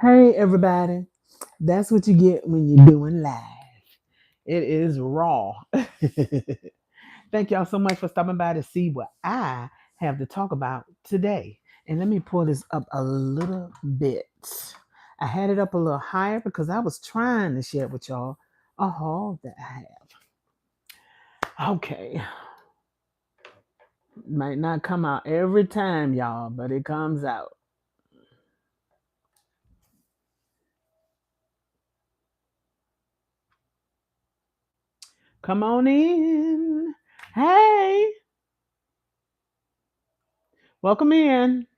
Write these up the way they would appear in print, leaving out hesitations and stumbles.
Hey everybody, that's what you get when you're doing live. It is raw. Thank y'all so much for stopping by to see what I have to talk about today. And let me pull this up a little bit. I had it up a little higher because I was trying to share with y'all a haul that I have. Okay, might not come out every time, y'all, but it comes out. Come on in. Hey, welcome in.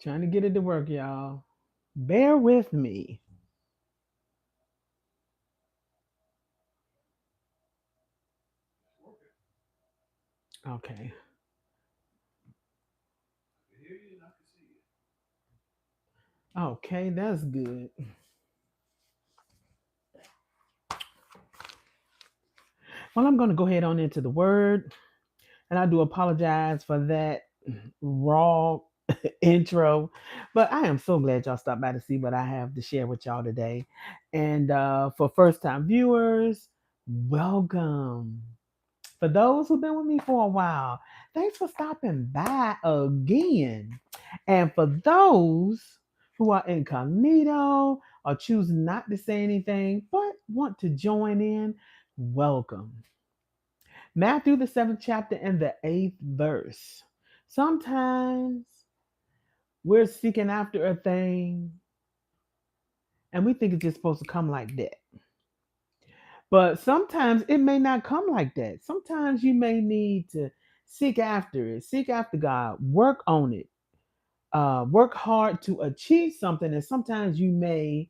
Trying to get it to work, y'all. Bear with me. Okay. Okay, that's good. Well, I'm going to go ahead on into the word, and I do apologize for that raw intro, but I am so glad y'all stopped by to see what I have to share with y'all today. And for first time viewers, welcome. For those who've been with me for a while, thanks for stopping by again. And for those who are incognito or choose not to say anything but want to join in, welcome. Matthew, the seventh chapter, and the eighth verse. Sometimes we're seeking after a thing and we think it's just supposed to come like that. But sometimes it may not come like that. Sometimes you may need to seek after it, seek after God, work on it, work hard to achieve something. And sometimes you may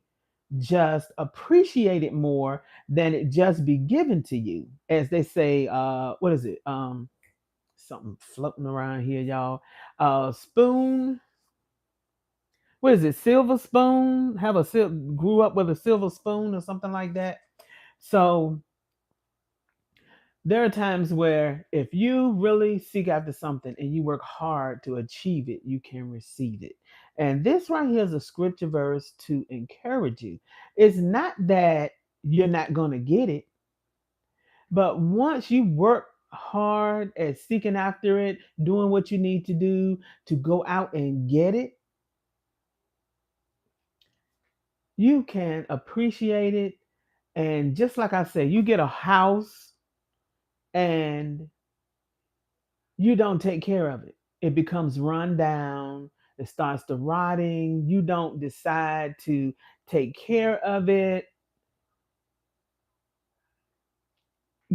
just appreciate it more than it just be given to you. As they say, what is it? Something floating around here, y'all. Spoon. What is it? Silver spoon? Grew up with a silver spoon or something like that. So there are times where if you really seek after something and you work hard to achieve it, you can receive it. And this right here is a scripture verse to encourage you. It's not that you're not going to get it, but once you work hard at seeking after it, doing what you need to do to go out and get it, you can appreciate it. And just like I said, you get a house and you don't take care of it. It becomes run down. It starts to rotting. You don't decide to take care of it.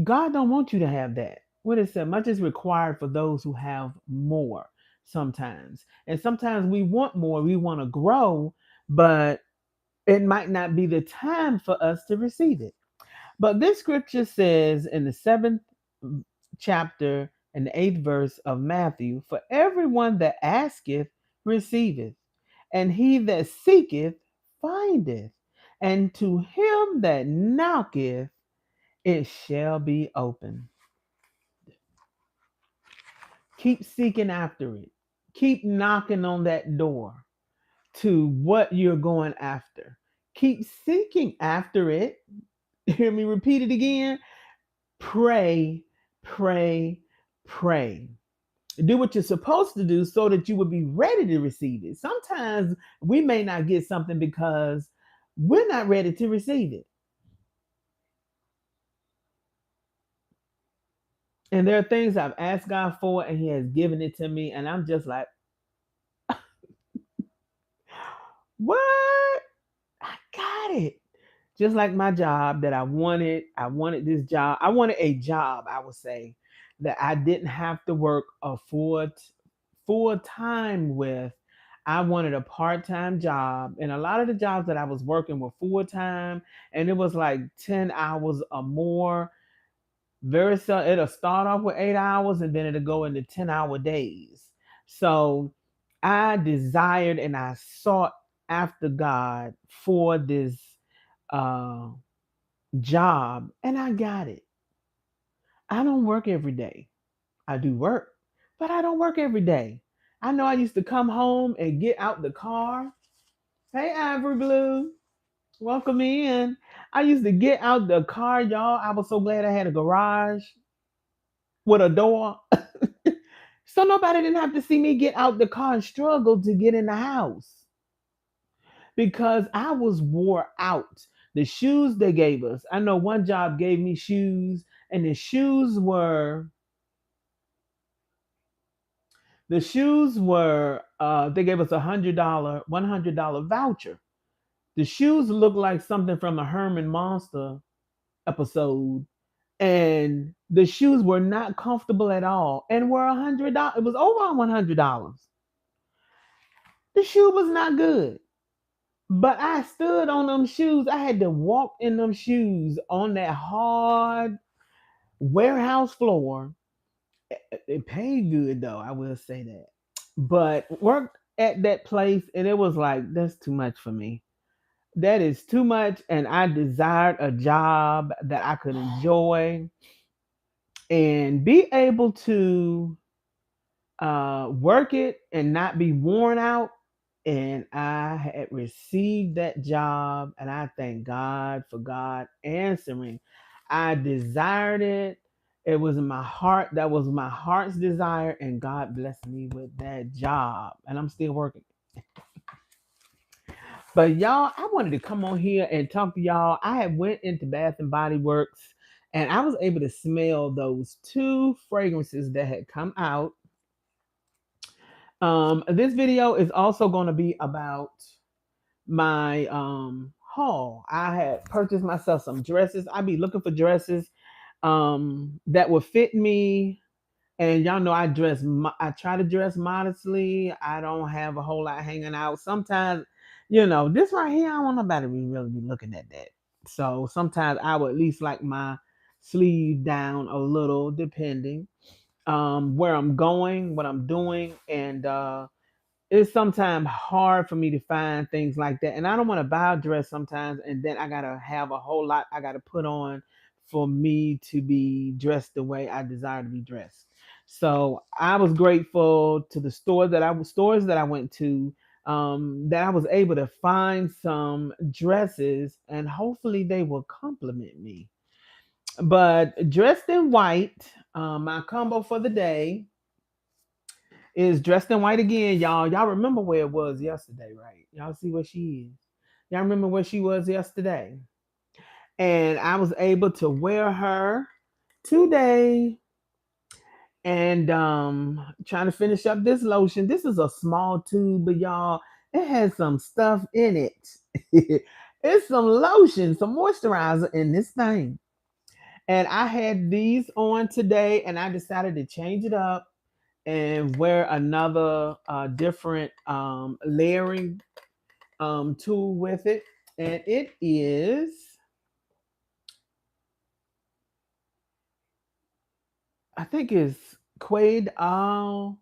God don't want you to have that. What it said, much is required for those who have more sometimes. And sometimes we want more, we want to grow, but it might not be the time for us to receive it. But this scripture says in the seventh chapter and the eighth verse of Matthew, for everyone that asketh receiveth, and he that seeketh findeth, and to him that knocketh it shall be open. Keep seeking after it. Keep knocking on that door to what you're going after. Keep seeking after it. Hear me repeat it again. Pray, pray, pray. Do what you're supposed to do so that you will be ready to receive it. Sometimes we may not get something because we're not ready to receive it. And there are things I've asked God for and He has given it to me. And I'm just like, what? I got it. Just like my job that I wanted. I wanted this job. I wanted a job, I would say, that I didn't have to work a full time with. I wanted a part time job, and a lot of the jobs that I was working were full time, and it was like 10 hours or more. Very so it'll start off with 8 hours, and then it'll go into 10-hour days. So I desired and I sought after God for this uh, job, and I got it. I don't work every day. I do work, but I don't work every day. I know I used to come home and get out the car. Hey, Ivory Blue, welcome in. I used to get out the car, y'all. I was so glad I had a garage with a door. So nobody didn't have to see me get out the car and struggle to get in the house because I was wore out. The shoes they gave us, I know one job gave me shoes, and the shoes were they gave us $100 voucher. The shoes looked like something from a Herman Monster episode, and the shoes were not comfortable at all, and were $100. It was over $100. The shoe was not good. But I stood on them shoes. I had to walk in them shoes on that hard warehouse floor. It paid good though, I will say that. But worked at that place and it was like, that's too much for me. That is too much. And I desired a job that I could enjoy and be able to work it and not be worn out. And I had received that job, and I thank God for God answering. I desired it. It was in my heart. That was my heart's desire, and God blessed me with that job. And I'm still working. But y'all, I wanted to come on here and talk to y'all. I had went into Bath and Body Works, and I was able to smell those two fragrances that had come out. This video is also going to be about my haul. I had purchased myself some dresses. I be looking for dresses that will fit me. And y'all know I try to dress modestly. I don't have a whole lot hanging out. Sometimes, this right here, I don't want nobody to really be looking at that. So sometimes I would at least like my sleeve down a little, depending where I'm going, what I'm doing, and it's sometimes hard for me to find things like that. And I don't want to buy a dress sometimes and then I gotta have a whole lot I gotta put on for me to be dressed the way I desire to be dressed. So I was grateful to the stores that I went to, that I was able to find some dresses and hopefully they will compliment me. But dressed in white, my combo for the day is dressed in white again, y'all. Y'all remember where it was yesterday, right? Y'all see where she is. Y'all remember where she was yesterday. And I was able to wear her today and trying to finish up this lotion. This is a small tube, but y'all, it has some stuff in it. It's some lotion, some moisturizer in this thing. And I had these on today and I decided to change it up and wear another different layering tool with it. And it is, I think it's Quaid Al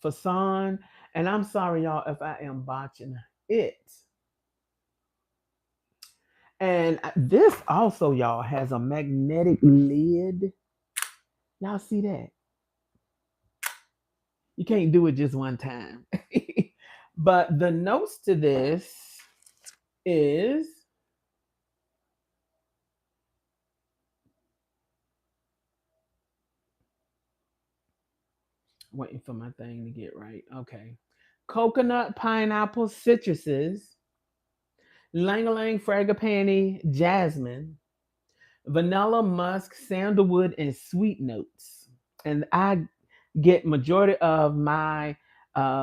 Fasan. And I'm sorry, y'all, if I am botching it. And this also, y'all, has a magnetic lid. Y'all see that? You can't do it just one time. But the notes to this is waiting for my thing to get right. Okay. Coconut, pineapple, citruses, lang-a-lang, frangipani, jasmine, vanilla, musk, sandalwood, and sweet notes. And I get majority of my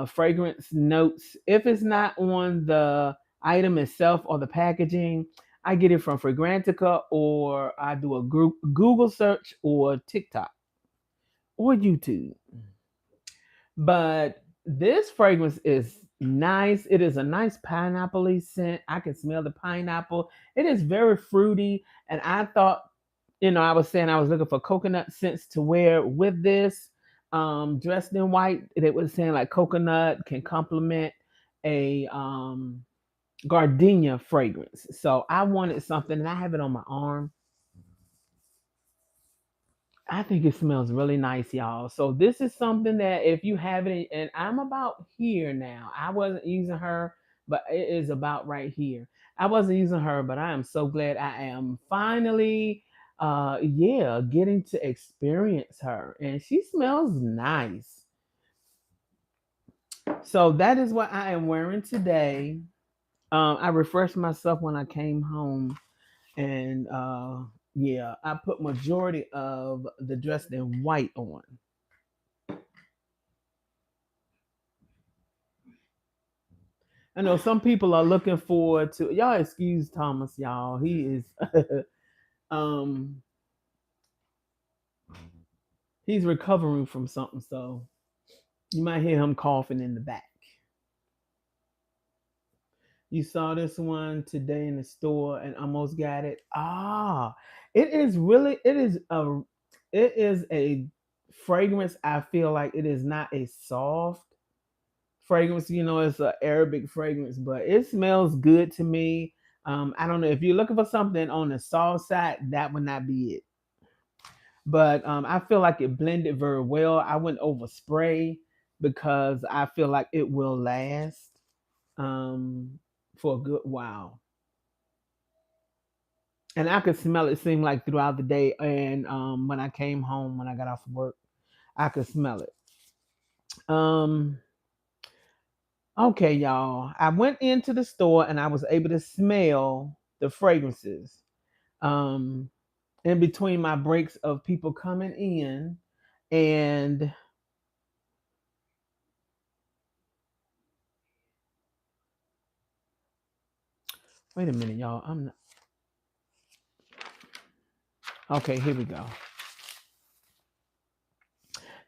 fragrance notes. If it's not on the item itself or the packaging, I get it from Fragrantica or I do a Google search or TikTok or YouTube. But this fragrance is nice. It is a nice pineapple scent. I can smell the pineapple. It is very fruity. And I thought, I was saying I was looking for coconut scents to wear with this. dressed in white. They was saying like coconut can complement a gardenia fragrance. So I wanted something, and I have it on my arm. I think it smells really nice, y'all. So this is something that if you have it, and I'm about here now. I wasn't using her, but it is about right here. I wasn't using her, but I am so glad I am finally, yeah, getting to experience her, and she smells nice. So that is what I am wearing today. I refreshed myself when I came home, and yeah, I put majority of the dressed in white on. I know some people are looking forward to y'all. Excuse Thomas, y'all. He is um he's recovering from something, so you might hear him coughing in the back. You saw this one today in the store and almost got it. Ah, it is a fragrance. I feel like it is not a soft fragrance. You know, it's an Arabic fragrance, but it smells good to me. I don't know if you're looking for something on the soft side, that would not be it. But I feel like it blended very well. I went over spray because I feel like it will last um, for a good while. And I could smell it seem like throughout the day. And when I came home, when I got off of work, I could smell it. Um, okay, y'all. I went into the store and I was able to smell the fragrances. Um, in between my breaks of people coming in, and wait a minute, y'all. I'm not, okay. Here we go.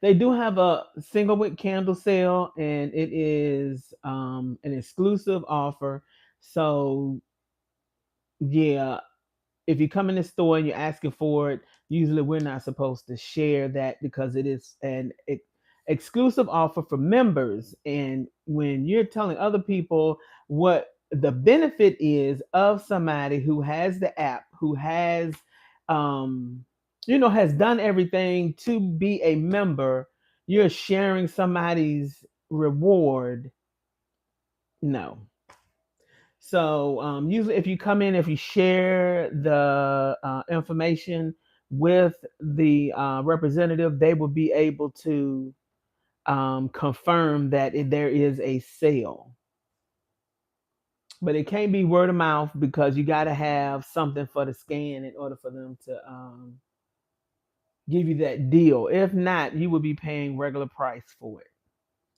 They do have a single wick candle sale, and it is an exclusive offer. So yeah, if you come in the store and you're asking for it, usually we're not supposed to share that because it is an exclusive offer for members. And when you're telling other people what the benefit is of somebody who has the app, who has, um, has done everything to be a member, you're sharing somebody's reward. No. So usually, if you come in, if you share the information with the representative, they will be able to confirm that there is a sale. But it can't be word of mouth because you got to have something for the scan in order for them to give you that deal. If not, you will be paying regular price for it.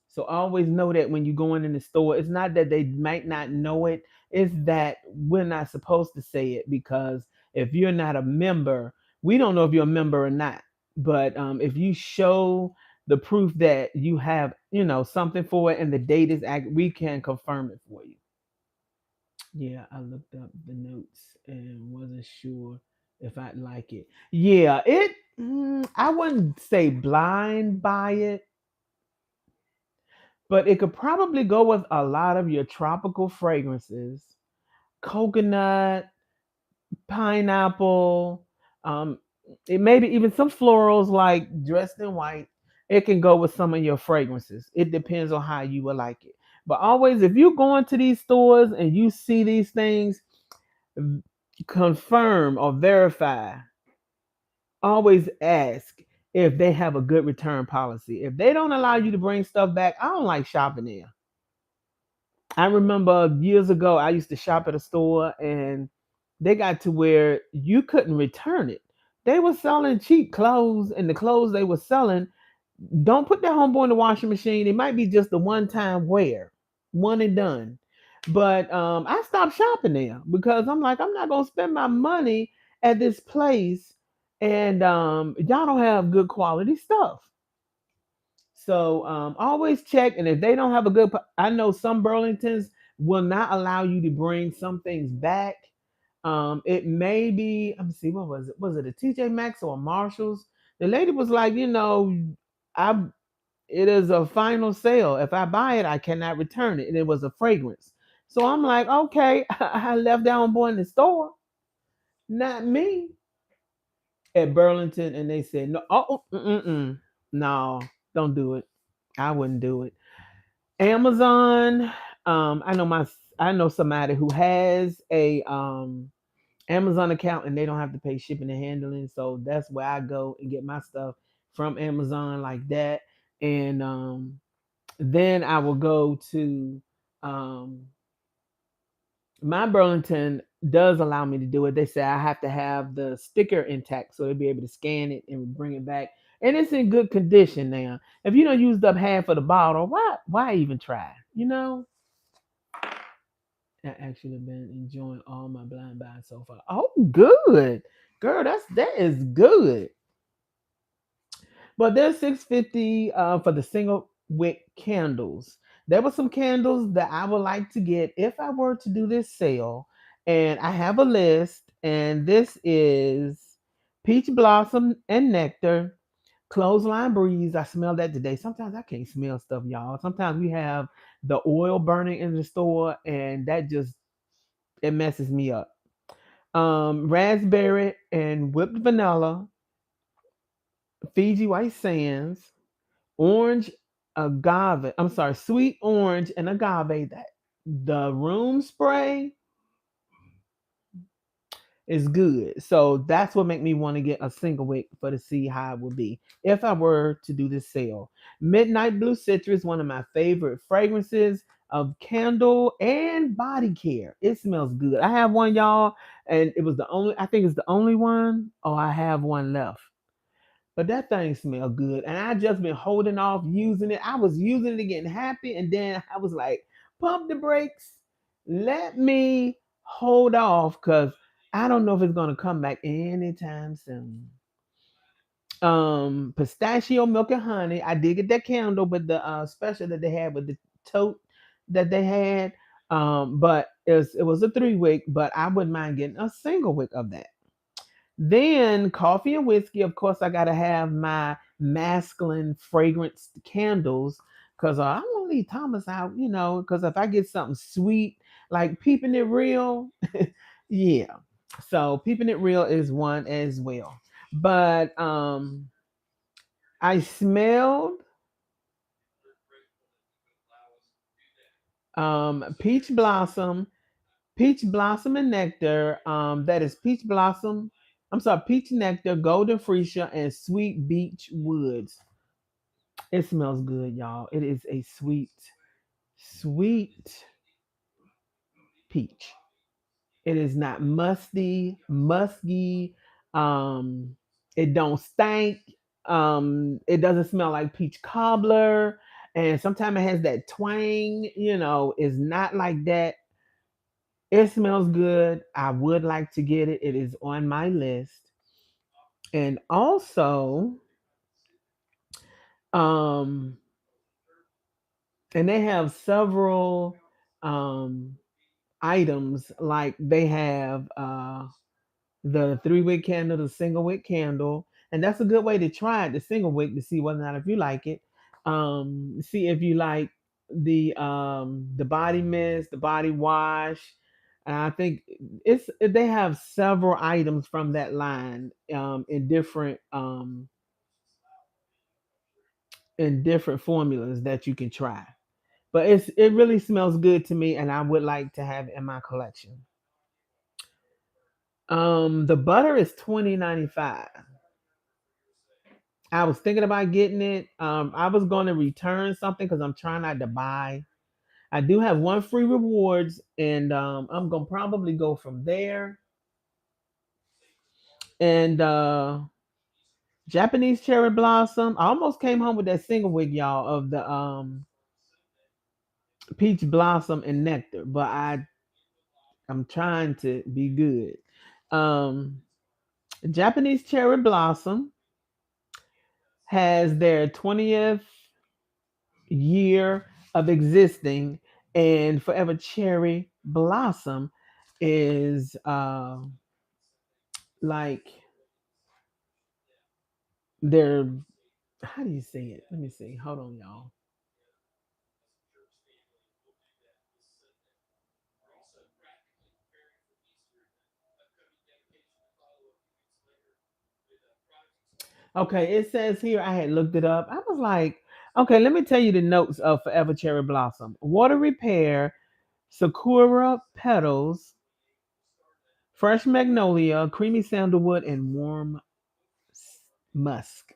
So always know that when you're going in the store, it's not that they might not know it, it's that we're not supposed to say it because if you're not a member, we don't know if you're a member or not. But if you show the proof that you have, something for it and the date is accurate, we can confirm it for you. Yeah, I looked up the notes and wasn't sure if I'd like it. Yeah, I wouldn't say blind buy it, but it could probably go with a lot of your tropical fragrances, coconut, pineapple, um, it maybe even some florals like dressed in white. It can go with some of your fragrances. It depends on how you would like it. But always, if you go into these stores and you see these things, confirm or verify. Always ask if they have a good return policy. If they don't allow you to bring stuff back, I don't like shopping there. I remember years ago, I used to shop at a store and they got to where you couldn't return it. They were selling cheap clothes, and the clothes they were selling, don't put that homeboy in the washing machine. It might be just a one time wear, one and done. But I stopped shopping there because I'm like, I'm not going to spend my money at this place and y'all don't have good quality stuff. So always check, and if they don't have a good, I know some Burlingtons will not allow you to bring some things back. It may be, let me see, what was it? Was it a TJ Maxx or a Marshalls? The lady was like, I it is a final sale. If I buy it, I cannot return it. And it was a fragrance. So I'm like, okay, I left that on board in the store, not me, at Burlington, and they said no. No, don't do it. I wouldn't do it. Amazon. I know I know somebody who has a Amazon account and they don't have to pay shipping and handling. So that's where I go and get my stuff from Amazon like that. And then I will go to um, my Burlington does allow me to do it. They say I have to have the sticker intact so they'll be able to scan it and bring it back. And it's in good condition now. If you don't used up half of the bottle, why even try? You know? I actually been enjoying all my blind buys so far. Oh, good. Girl, that is good. But there's 650 for the single wick candles. There were some candles that I would like to get if I were to do this sale. And I have a list, and this is peach blossom and nectar, clothesline breeze. I smelled that today. Sometimes I can't smell stuff, y'all. Sometimes we have the oil burning in the store, and that just it messes me up. Raspberry and whipped vanilla, Fiji white sands, orange agave. I'm sorry, sweet orange and agave. That the room spray is good. So that's what make me want to get a single wick for to see how it would be if I were to do this sale. Midnight Blue Citrus, one of my favorite fragrances of candle and body care. It smells good. I have one, y'all, and it was the only. I think it's the only one. Oh, I have one left. But that thing smelled good. And I just been holding off using it. I was using it getting happy. And then I was like, pump the brakes. Let me hold off because I don't know if it's gonna come back anytime soon. Pistachio milk and honey. I did get that candle with the special that they had with the tote that they had. But it was a 3 wick, but I wouldn't mind getting a single wick of that. Then coffee and whiskey. Of course, I gotta have my masculine fragrance candles because I want to leave Thomas out, because if I get something sweet like peeping it real, yeah. So peeping it real is one as well. But I smelled peach blossom, peach blossom and nectar. That is peach blossom. I'm sorry, peach nectar, golden freesia, and sweet beech woods. It smells good, y'all. It is a sweet, sweet peach. It is not musty, musky. Um, it don't stink. It doesn't smell like peach cobbler. And sometimes it has that twang, it's not like that. It smells good. I would like to get it. It is on my list. And also, um, and they have several um items like they have the 3 wick candle, the single wick candle, and that's a good way to try it, the single wick, to see whether or not if you like it. See if you like the body mist, the body wash. And I think they have several items from that line in different formulas that you can try. But it really smells good to me, and I would like to have it in my collection. The butter is 20.95. I was thinking about getting it. I was going to return something because I'm trying not to buy. I do have one free rewards, and I'm gonna probably go from there. And Japanese cherry blossom. I almost came home with that single wig, y'all, of the peach blossom and nectar, but I'm trying to be good. Um, Japanese cherry blossom has their 20th year of existing, and Forever Cherry Blossom is like their How do you say it? Let me see. Hold on, y'all. Okay, it says here I had looked it up. I was like, okay, let me tell you the notes of Forever Cherry Blossom. Water repair, sakura petals, fresh magnolia, creamy sandalwood, and warm musk.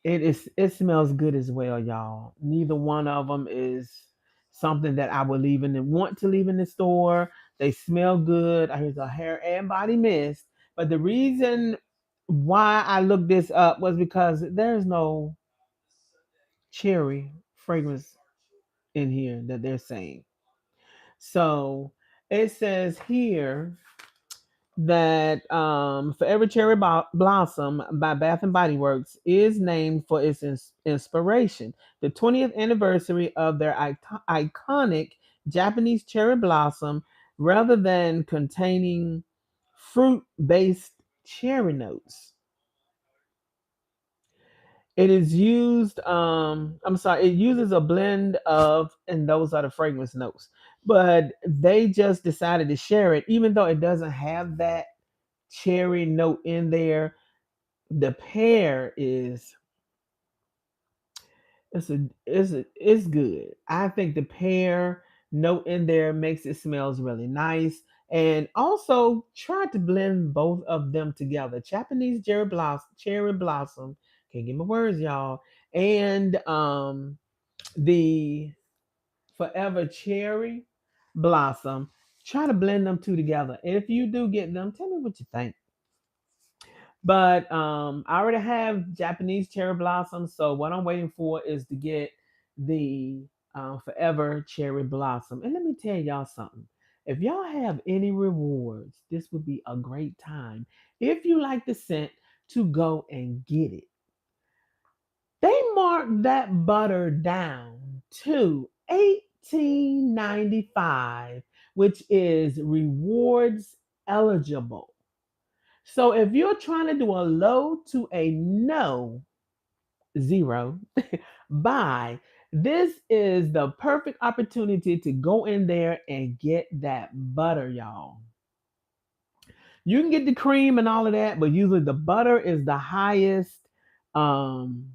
It smells good as well, y'all. Neither one of them is something that I would leave in the want to leave in the store. They smell good. Here's a hair and body mist. But the reason why I looked this up was because there's no cherry fragrance in here that they're saying. So it says here that Forever Cherry Blossom by Bath and Body Works is named for its inspiration. The 20th anniversary of their iconic Japanese cherry blossom, rather than containing fruit-based cherry notes. It is used, I'm sorry, it uses a blend of, and those are the fragrance notes. But they just decided to share it, even though it doesn't have that cherry note in there. The pear is it's good. I think the pear note in there makes it smells really nice. And also try to blend both of them together. Japanese cherry blossom. Can't get my words, y'all. And the forever cherry blossom. Try to blend them two together. And if you do get them, tell me what you think. But I already have Japanese cherry blossom, so what I'm waiting for is to get the Forever Cherry Blossom. And let me tell y'all something. If y'all have any rewards, this would be a great time. If you like the scent, to go and get it. They marked that butter down to 18.95, which is rewards eligible. So if you're trying to do a low to a no zero buy, this is the perfect opportunity to go in there and get that butter, y'all. You can get the cream and all of that, but usually the butter is the highest um,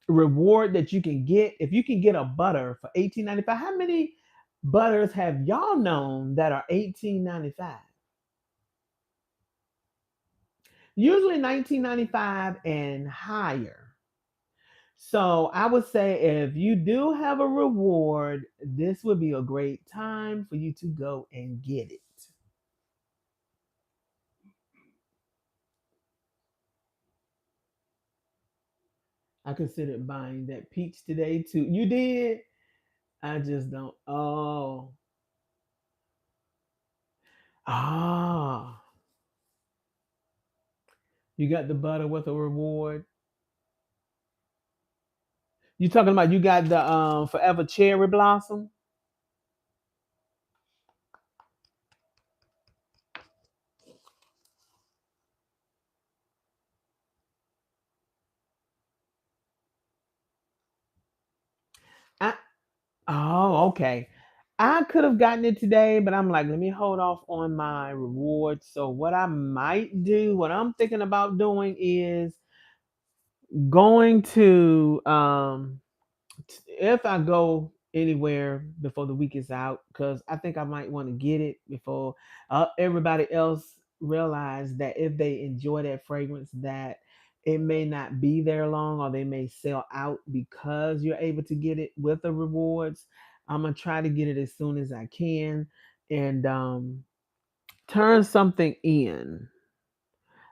reward that you can get. If you can get a butter for 18.95, how many butters have y'all known that are 18.95? Usually 19.95 and higher. So I would say if you do have a reward, this would be a great time for you to go and get it. I considered buying that peach today too. You did? I just don't. Oh, ah, you got the butter with a reward. You talking about you got the Forever Cherry Blossom? I, oh, okay. I could have gotten it today, but I'm like, let me hold off on my reward. So what I might do, what I'm thinking about doing is going to if I go anywhere before the week is out, because I think I might want to get it before everybody else realize that if they enjoy that fragrance, that it may not be there long, or they may sell out because you're able to get it with the rewards. I'm gonna try to get it as soon as I can and turn something in.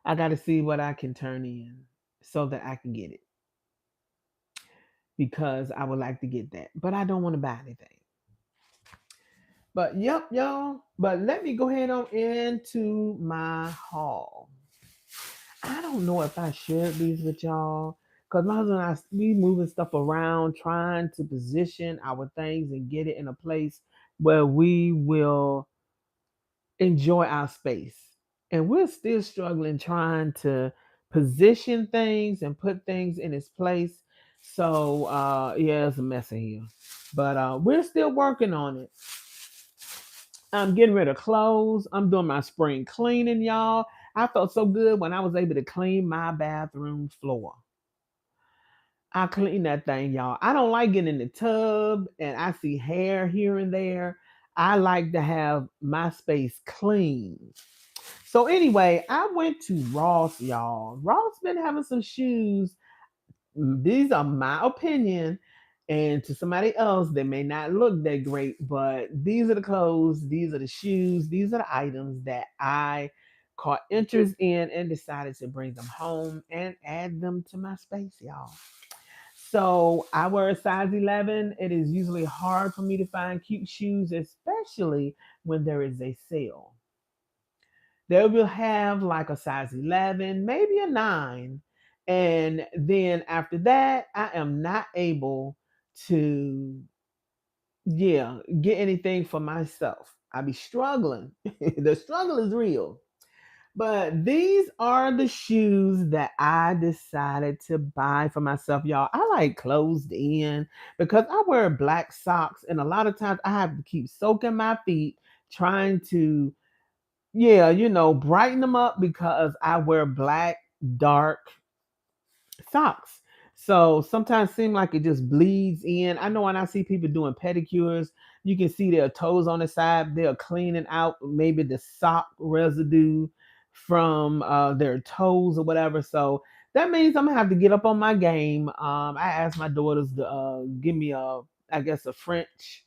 I got to see what I can turn in so that I can get it, because I would like to get that, but I don't want to buy anything. But yep, y'all. But let me go ahead on into my haul. I don't know if I shared these with y'all, because my husband and I, we moving stuff around, trying to position our things and get it in a place where we will enjoy our space. And we're still struggling trying to position things and put things in its place. So yeah, it's a mess in here. But we're still working on it. I'm getting rid of clothes. I'm doing my spring cleaning, y'all. I felt so good when I was able to clean my bathroom floor. I clean that thing, y'all. I don't like getting in the tub and I see hair here and there. I like to have my space clean. So anyway, I went to Ross, y'all. Ross been having some shoes. These are my opinion, and to somebody else, they may not look that great, but these are the clothes, these are the shoes, these are the items that I caught interest in and decided to bring them home and add them to my space, y'all. So I wear a size 11. It is usually hard for me to find cute shoes, especially when there is a sale. They will have like a size 11, maybe a 9. And then after that, I am not able to, yeah, get anything for myself. I be struggling. The struggle is real. But these are the shoes that I decided to buy for myself, y'all. I like closed in because I wear black socks, and a lot of times I have to keep soaking my feet trying to, yeah, brighten them up because I wear black, dark socks. So sometimes seem like it just bleeds in. I know when I see people doing pedicures, you can see their toes on the side. They're cleaning out maybe the sock residue from their toes or whatever. So that means I'm gonna have to get up on my game. I asked my daughters to give me I guess, a French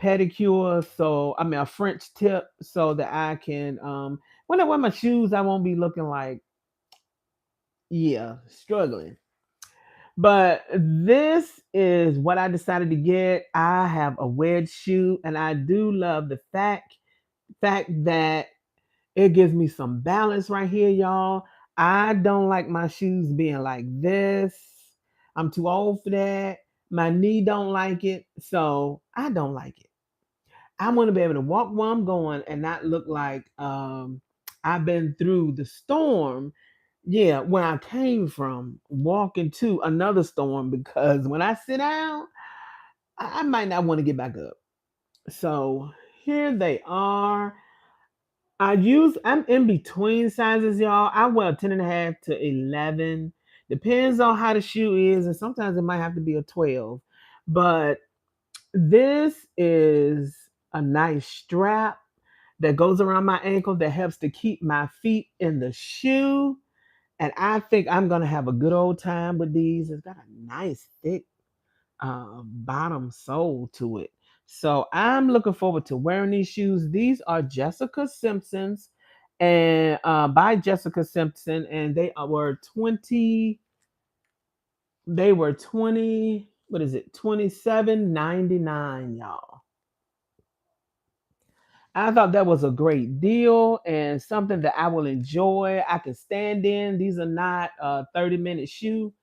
pedicure. So I mean, a French tip, so that I can when I wear my shoes, I won't be looking like, yeah, struggling. But this is what I decided to get. I have a wedge shoe, and I do love the fact that it gives me some balance right here, y'all. I don't like my shoes being like this. I'm too old for that. My knee don't like it, so I don't like it. I want to be able to walk where I'm going and not look like I've been through the storm. Yeah, where I came from, walking to another storm, because when I sit down, I might not want to get back up. So here they are. I'm in between sizes, y'all. I wear 10 and a half to 11. Depends on how the shoe is, and sometimes it might have to be a 12. But this is a nice strap that goes around my ankle that helps to keep my feet in the shoe. And I think I'm gonna have a good old time with these. It's got a nice thick bottom sole to it. So I'm looking forward to wearing these shoes. These are Jessica Simpson's, and by Jessica Simpson, and were 20. They were 20. What is it? 27.99, y'all. I thought that was a great deal and something that I will enjoy. I can stand in. These are not a 30-minute shoe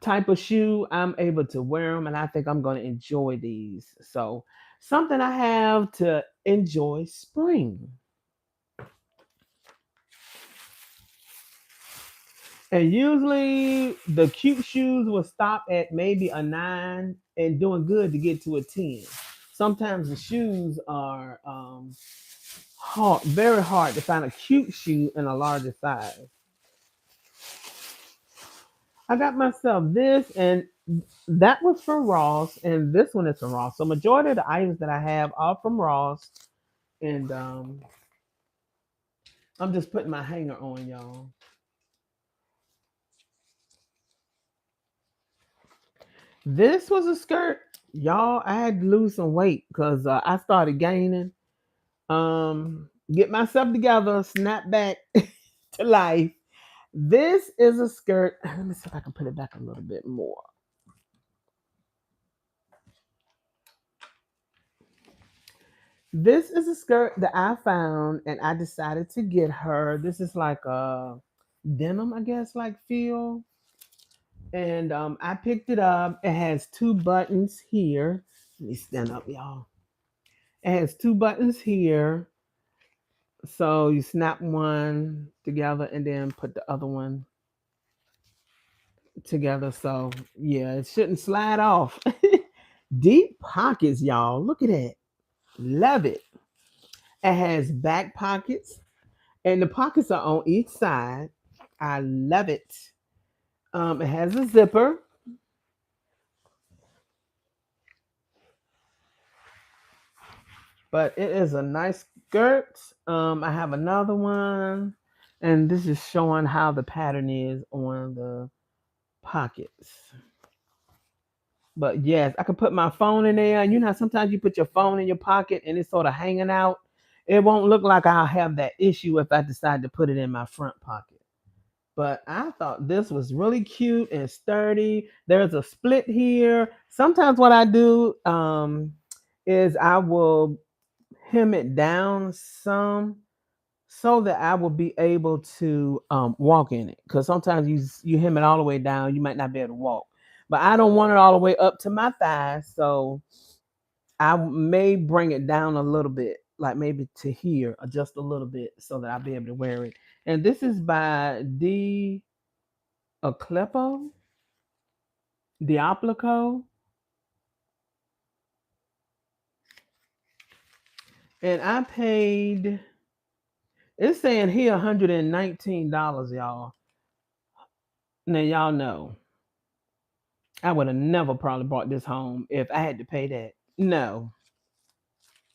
type of shoe. I'm able to wear them, and I think I'm going to enjoy these. So, something I have to enjoy spring. And usually the cute shoes will stop at maybe a 9 and doing good to get to a 10. Sometimes the shoes are hard, very hard to find a cute shoe in a larger size. I got myself this, and that was from Ross, and this one is from Ross. So majority of the items that I have are from Ross, and I'm just putting my hanger on, y'all. This was a skirt, y'all. I had to lose some weight because I started gaining. Get myself together, snap back to life. This is a skirt. Let me see if I can put it back a little bit more. This is a skirt that I found and I decided to get her. This is like a denim, I guess, like feel. And I picked it up. It has two buttons here. Let me stand up, y'all. It has two buttons here. So you snap one together and then put the other one together. So yeah, it shouldn't slide off. Deep pockets, y'all. Look at that. Love it. It has back pockets, and the pockets are on each side. I love it. It has a zipper, but it is a nice skirt. I have another one, and this is showing how the pattern is on the pockets. But yes, I could put my phone in there. And you know, how sometimes you put your phone in your pocket and it's sort of hanging out. It won't look like I'll have that issue if I decide to put it in my front pocket. But I thought this was really cute and sturdy. There's a split here. Sometimes what I do is I will hem it down some so that I will be able to walk in it. Because sometimes you hem it all the way down, you might not be able to walk. But I don't want it all the way up to my thighs, so I may bring it down a little bit, like maybe to here, or just a little bit, so that I'll be able to wear it. And this is by Aclepo, Diaplico, and I paid. It's saying here $119, y'all. Now y'all know I would have never probably brought this home if I had to pay that. No,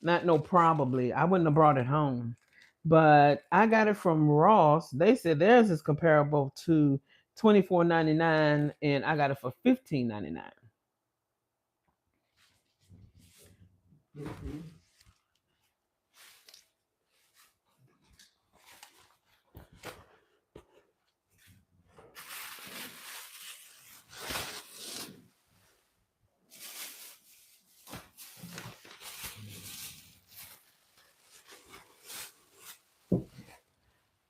not no probably. I wouldn't have brought it home. But I got it from Ross. They said theirs is comparable to 24.99, and I got it for 15.99.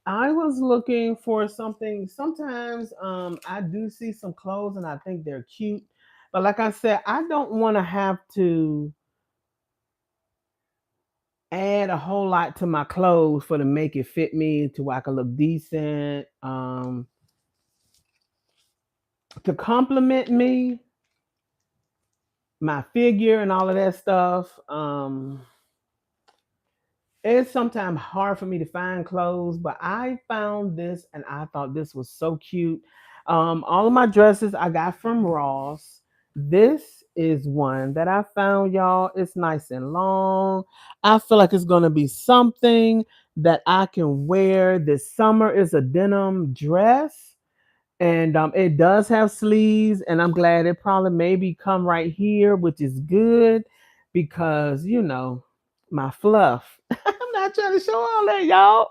I was looking for something. Sometimes I do see some clothes and I think they're cute. But like I said, I don't want to have to add a whole lot to my clothes for to make it fit me to where I can look decent. To compliment me, my figure and all of that stuff. It's sometimes hard for me to find clothes, but I found this and I thought this was so cute. All of my dresses I got from Ross. This is one that I found, y'all. It's nice and long. I feel like it's gonna be something that I can wear this summer. It's a denim dress, and it does have sleeves, and I'm glad it probably maybe come right here, which is good because my fluff. I'm not trying to show all that, y'all.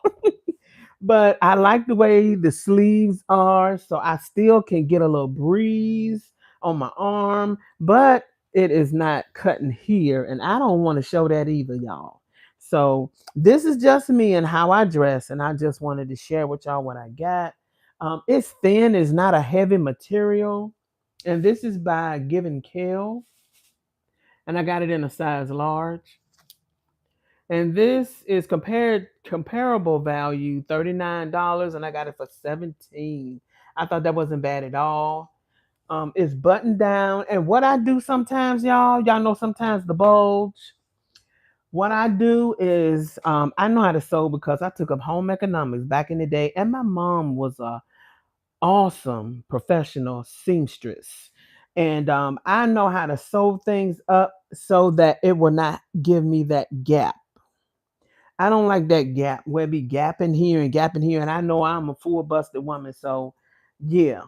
But I like the way the sleeves are, so I still can get a little breeze on my arm, but it is not cutting here, and I don't want to show that either, y'all. So this is just me and how I dress, and I just wanted to share with y'all what I got. It's thin, it's not a heavy material, and this is by Given Kale, and I got it in a size large. And this is compared comparable value $39, and I got it for 17. I thought that wasn't bad at all. It's buttoned down, and what I do sometimes, y'all know sometimes the bulge. What I do is I know how to sew because I took up home economics back in the day, and my mom was a awesome professional seamstress. And I know how to sew things up so that it will not give me that gap. I don't like that gap where it be gapping here and gapping here. And I know I'm a full busted woman. So, yeah,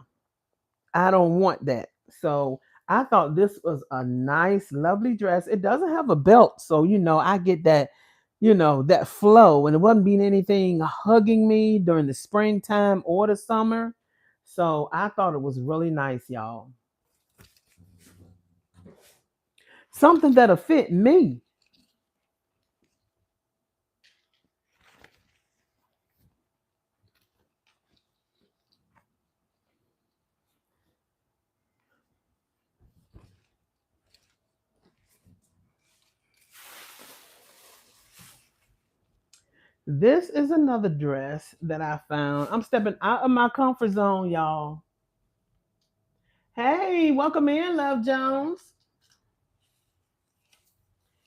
I don't want that. So, I thought this was a nice, lovely dress. It doesn't have a belt. So, I get that, that flow. And it wasn't being anything hugging me during the springtime or the summer. So, I thought it was really nice, y'all. Something that'll fit me. This is another dress that I found. I'm stepping out of my comfort zone, y'all. Hey, welcome in, Love Jones.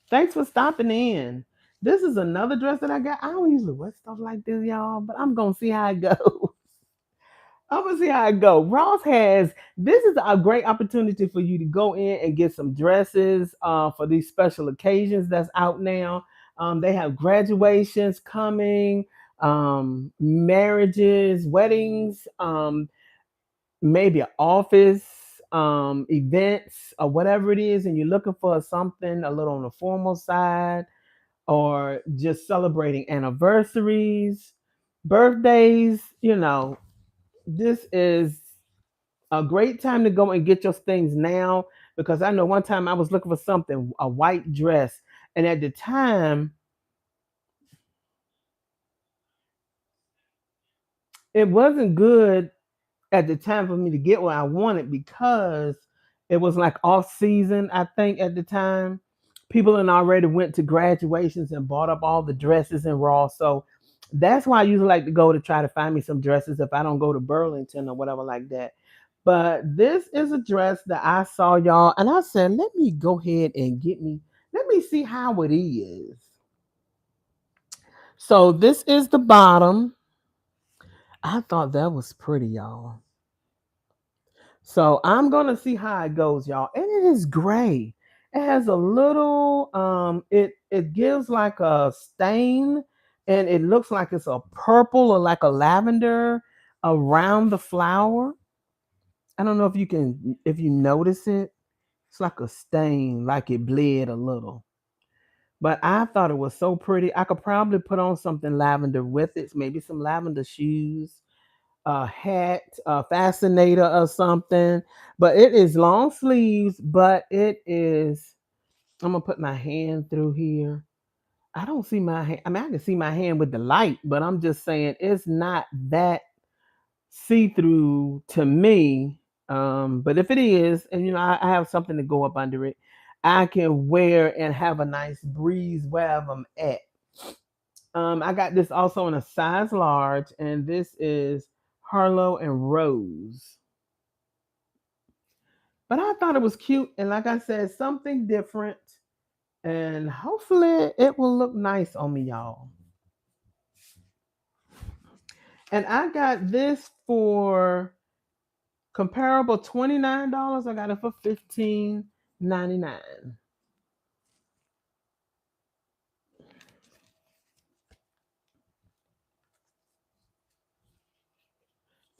Thanks for stopping in. This is another dress that I got. I don't usually wear stuff like this, y'all, but I'm gonna see how it goes. I'm gonna see how it go. Ross has this is a great opportunity for you to go in and get some dresses for these special occasions that's out now. They have graduations coming, marriages, weddings, maybe an office events or whatever it is, and you're looking for something a little on the formal side or just celebrating anniversaries, birthdays. This is a great time to go and get your things now because I know one time I was looking for something, a white dress, and at the time it wasn't good at the time for me to get what I wanted because it was like off season, I think, at the time. People had already went to graduations and bought up all the dresses in Raw. So that's why I usually like to go to try to find me some dresses if I don't go to Burlington or whatever like that. But this is a dress that I saw, y'all, and I said, let me go ahead and let me see how it is. So this is the bottom. I thought that was pretty, y'all. So I'm gonna see how it goes, y'all. And it is gray. It has a little it gives like a stain and it looks like it's a purple or like a lavender around the flower. I don't know if you notice it. It's like a stain, like it bled a little. But I thought it was so pretty. I could probably put on something lavender with it, maybe some lavender shoes, a hat, a fascinator or something. But it is long sleeves, but it is. I'm gonna put my hand through here. I don't see my hand. I mean, I can see my hand with the light, but I'm just saying it's not that see through to me. But if it is, and I have something to go up under it, I can wear and have a nice breeze wherever I'm at. I got this also in a size large, and this is Harlow and Rose. But I thought it was cute, and like I said, something different, and hopefully it will look nice on me, y'all. And I got this for comparable $29. I got it for 15.99.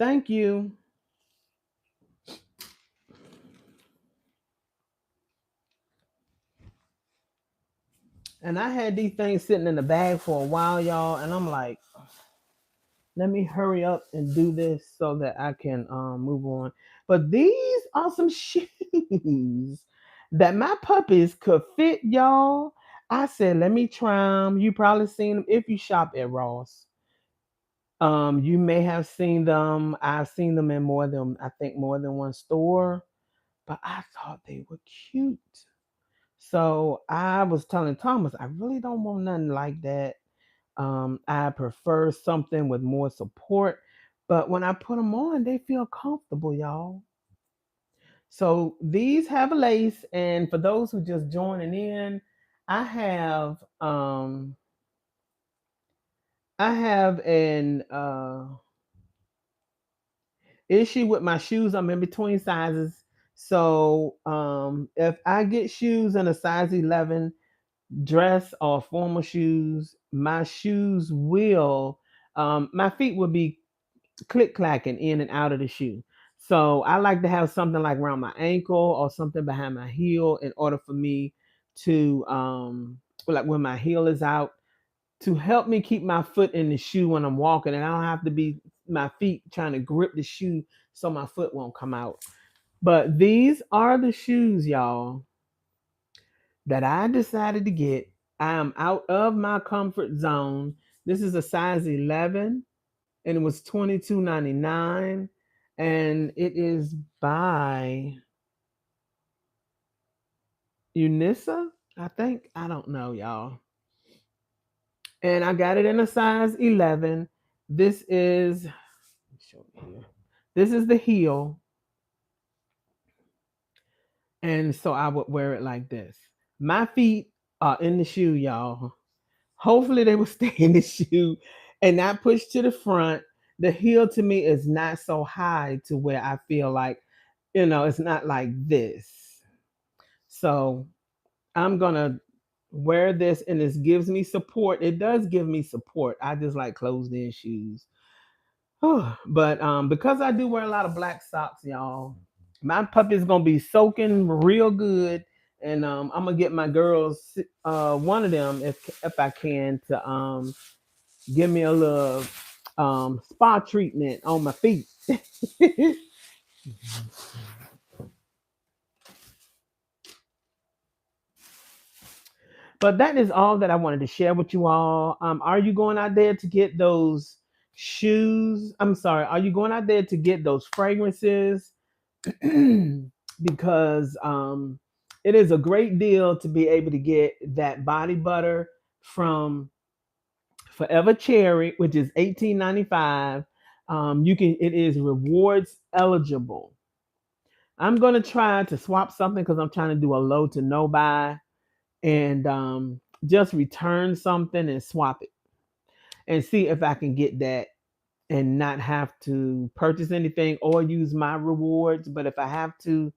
Thank you. And I had these things sitting in the bag for a while, y'all, and I'm like, let me hurry up and do this so that I can move on. But these are some shoes that my puppies could fit, y'all. I said, let me try them. You probably seen them if you shop at Ross. You may have seen them. I've seen them in I think more than one store. But I thought they were cute. So I was telling Thomas, I really don't want nothing like that. I prefer something with more support. But when I put them on, they feel comfortable, y'all. So these have a lace, and for those who just joining in, I have um I have an issue with my shoes. I'm in between sizes. So if I get shoes in a size 11 dress or formal shoes, my shoes will my feet will be click clacking in and out of the shoe. So I like to have something like around my ankle or something behind my heel in order for me to like when my heel is out to help me keep my foot in the shoe when I'm walking, and I don't have to be my feet trying to grip the shoe so my foot won't come out. But these are the shoes, y'all, that I decided to get. I am out of my comfort zone. This is a size 11 and it was 22.99, and it is by Unisa, I think. I don't know, y'all. and I got it in a size 11. This is show you here. This is the heel, and so I would wear it like this. My feet are in the shoe, y'all. Hopefully, they will stay in the shoe and not push to the front. The heel to me is not so high to where I feel like, it's not like this. So I'm gonna wear this, and this gives me support. It does give me support. I just like closed in shoes. But because I do wear a lot of black socks, y'all, my puppy's gonna be soaking real good, and I'm gonna get my girls, one of them, if I can, to give me a little spa treatment on my feet. But that is all that I wanted to share with you all. Are you going out there to get those shoes? I'm sorry. Are you going out there to get those fragrances? Because it is a great deal to be able to get that body butter from Forever Cherry, which is 18.95. You can. It is rewards eligible. I'm gonna try to swap something because I'm trying to do a low to no buy, and just return something and swap it and see if I can get that and not have to purchase anything or use my rewards. But if I have to,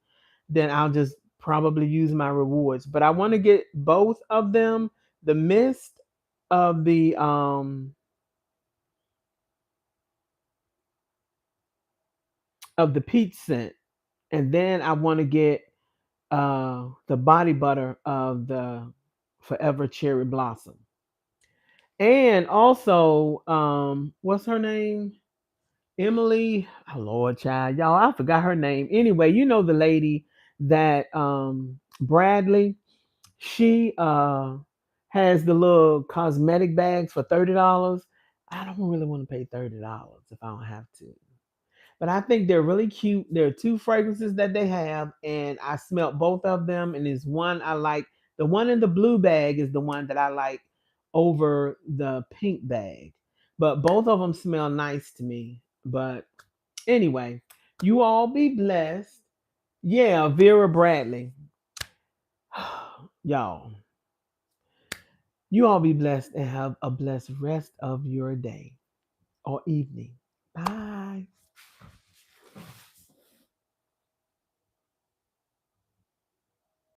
then I'll just probably use my rewards. But I want to get both of them, the mist of the peach scent, and then I want to get the body butter of the Forever Cherry Blossom. And also, what's her name? Emily. Oh Lord, child, y'all, I forgot her name. Anyway, you know the lady that Bradley. She has the little cosmetic bags for $30. I don't really want to pay $30 if I don't have to. But I think they're really cute. There are two fragrances that they have, and I smelled both of them. And there's one I like. The one in the blue bag is the one that I like over the pink bag. But both of them smell nice to me. But anyway, you all be blessed. Yeah, Vera Bradley. Y'all, you all be blessed and have a blessed rest of your day or evening.